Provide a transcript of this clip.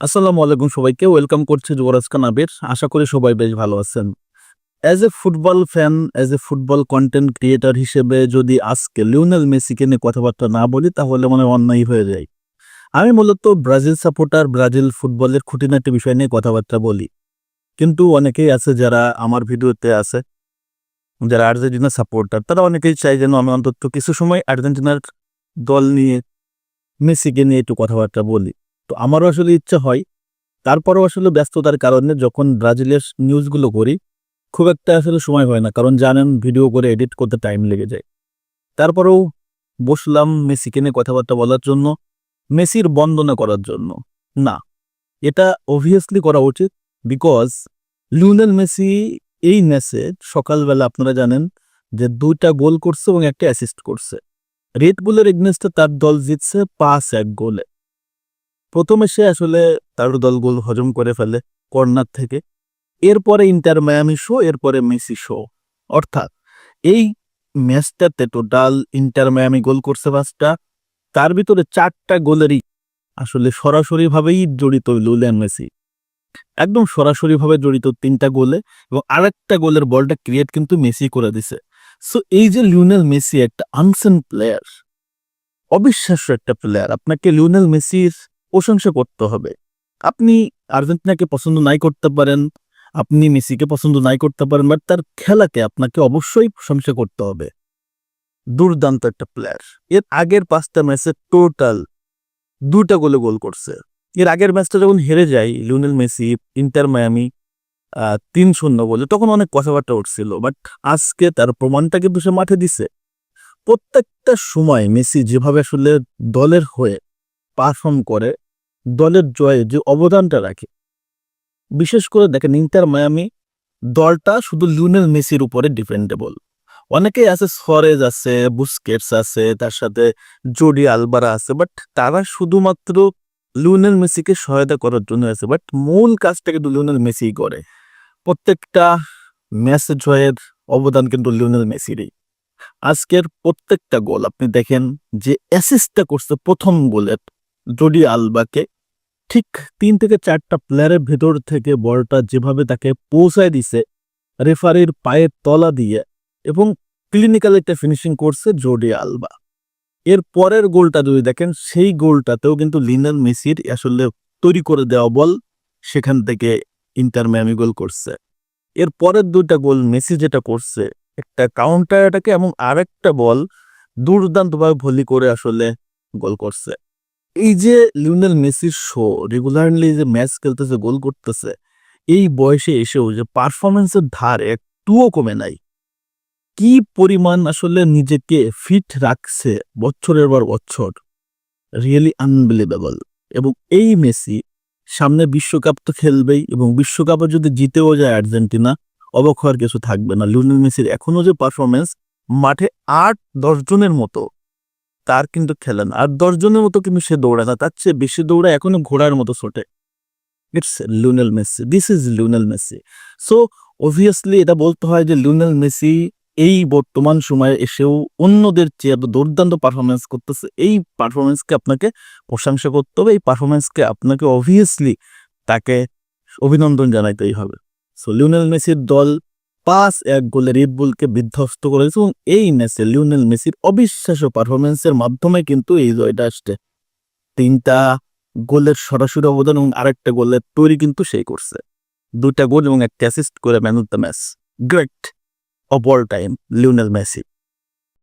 আসসালামু আলাইকুম সবাইকে ওয়েলকাম করছি যুবরাজ খান আবির। আশা করি সবাই বেশ ভালো আছেন। As a football fan, as a football content creator হিসেবে যদি আজকে লিওনেল মেসিকে নিয়ে কথাবার্তা না বলি তাহলে মনে হয় অন্যায় হয়ে যায়। আমি মূলত ব্রাজিল সাপোর্টার, ব্রাজিল ফুটবলের খুঁটিনাটি বিষয় নিয়ে কথাবার্তা বলি। কিন্তু অনেকেই আছে যারা আমার ভিডিওতে আছে, যারা আর্জেন্টিনা সাপোর্টার, তারা অনেকেই চাই যেন আমি অন্তত কিছু সময় আর্জেন্টিনার দল নিয়ে, মেসিকে নিয়ে একটু কথাবার্তা বলি। তো আমারও আসলে ইচ্ছা হয়, তারপরেও আসলে ব্যস্ততার কারণে যখন ব্রাজিলের নিউজগুলো করি খুব একটা আসলে সময় হয় না, কারণ জানেন ভিডিও করে এডিট করতে টাইম লেগে যায়। তারপরেও বসলাম মেসিকে নিয়ে কথাবার্তা বলার জন্য, মেসির বন্দনা করার জন্য না, এটা অবভিয়াসলি করা উচিত। বিকজ লিওনেল মেসি এই ম্যাচে সকালবেলা আপনারা জানেন যে 2টা গোল করছে এবং একটা অ্যাসিস্ট করছে। রেড বুলের এগনেস্টে তার দল জিতছে 5-1 গোলে। প্রথমে সে আসলে তার দল গোল হজম করে ফেলে কর্নার থেকে, এরপরে ইন্টার মায়ামি শো, এরপরে মেসি শো। অর্থাৎ এই ম্যাচটাতে টোটাল ইন্টার মায়ামি গোল করছে 5টা, তার ভিতরে 4টা গোলেরই আসলে সরাসরিভাবেই জড়িত লিওনেল মেসি। একদম সরাসরিভাবে জড়িত 3টা গোলে, এবং আরেকটা গোলের বলটা ক্রিয়েট কিন্তু মেসি করে দিছে। সো এই যে লিওনেল মেসি একটা আনসেন প্লেয়ার, অবিশ্বাস্য একটা প্লেয়ার, আপনাকে লিওনেল মেসির প্রশংসা করতে হবে। আপনি আর্জেন্টিনাকে পছন্দ নাই করতে পারেন, আপনি মেসিকে পছন্দ নাই করতে পারেন, বাট তার খেলাকে আপনাকে অবশ্যই প্রশংসা করতে হবে। দুর্দান্ত একটা প্লেয়ার। এর আগের 5টা ম্যাচে টোটাল 2টা গোল করছে। এর আগের ম্যাচটা যখন হেরে যায় লিওনেল মেসি ইন্টার মায়ামি 3-0 বলে, তখন অনেক কথাবার্তা উঠছিল, বাট আজকে তার প্রমাণটা কিন্তু সে মাঠে দিছে। প্রত্যেকটা সময় মেসি যেভাবে আসলে দলের হয়ে পারফর্ম করে, দলের জয়ে যে অবদানটা রাখে, বিশেষ করে দেখেন ইন্টার মায়ামি দলটা শুধু লিওনেল মেসির উপরে ডিপেন্ডেবল। অনেকেই আছে, সুয়ারেজ আছে, বুস্কেটস আছে, তার সাথে জর্ডি আলবারা আছে, বাট তারা শুধুমাত্র লিওনেল মেসিকে সহায়তা করার জন্য আছে, বাট মূল কাজটা কিন্তু লিওনেল মেসিই করে। প্রত্যেকটা ম্যাচ জয়ের অবদান কিন্তু লিওনেল মেসিরই। আজকের প্রত্যেকটা গোল আপনি দেখেন, যে অ্যাসিস্টটা করছে প্রথম গোলের জর্ডি আলবাকে, ঠিক 3 থেকে 4টা প্লেয়ারের ভেতর থেকে বলটা যেভাবে তাকে পৌঁছায় দিছে রেফারির পায়ের তলা দিয়ে, এবং ক্লিনিক্যাল একটা ফিনিশিং করছে জর্ডি আলবা। এর পরের গোলটা যদি দেখেন, সেই গোলটাতেও কিন্তু লিওনেল মেসির আসলে তৈরি করে দেওয়া বল, সেখান থেকে ইন্টার মায়ামি গোল করছে। এর পরের 2টা গোল মেসি যেটা করছে, একটা কাউন্টার অ্যাটাকে এবং আরেকটা বল দুর্দান্তভাবে ভলি করে আসলে গোল করছে। এই যে লিওনেল মেসির শো, রেগুলারলি যে ম্যাচ খেলতেছে, গোল করতেছে, এই বয়সে এসেও যে পারফরমেন্সের ধার একটুও কমে নাই, কি পরিমাণ আসলে নিজেকে ফিট রাখছে বছরের পর বছর, রিয়েলি আনবিলিভেবল। এবং এই মেসি সামনে বিশ্বকাপ তো খেলবেই, এবং বিশ্বকাপে যদি জিতেও যায় আর্জেন্টিনা, অবাক হওয়ার কিছু থাকবে না। লিওনেল মেসির এখনো যে পারফরমেন্স, মাঠে 8-10 জনের মতো তার কিন্তু খেলে না, আর 10 জনের মতো কিন্তু সে দৌড়ায় না, তার চেয়ে বেশি দৌড়ায়, এখনো ঘোড়ার মতো ছোটে। It's Lionel Messi, this is Lionel Messi. So obviously এটা বলতে হয় যে লিওনেল মেসি এই বর্তমান সময়ে এসেও অন্যদের চেয়ে এত দুর্দান্ত পারফরমেন্স করতেছে। এই পারফরমেন্সকে আপনাকে প্রশংসা করতে হবে, এই পারফরমেন্সকে আপনাকে অবভিয়াসলি তাকে অভিনন্দন জানাইতেই হবে। সো লিওনেল মেসির দল 5-1 গোলে রেড বুলকে বিধ্বস্ত করেছে, এবং এই ম্যাচে লিওনেল মেসির অবিশ্বাস্য পারফরমেন্সের মাধ্যমে কিন্তু এই জয়টা আসছে। 3টা গোলের সরাসরি অবদান এবং আরেকটা গোলের তৈরি কিন্তু সেই করছে। 2টা গোল এবং একটা অ্যাসিস্ট করে man of the match, great of all time Lionel Messi.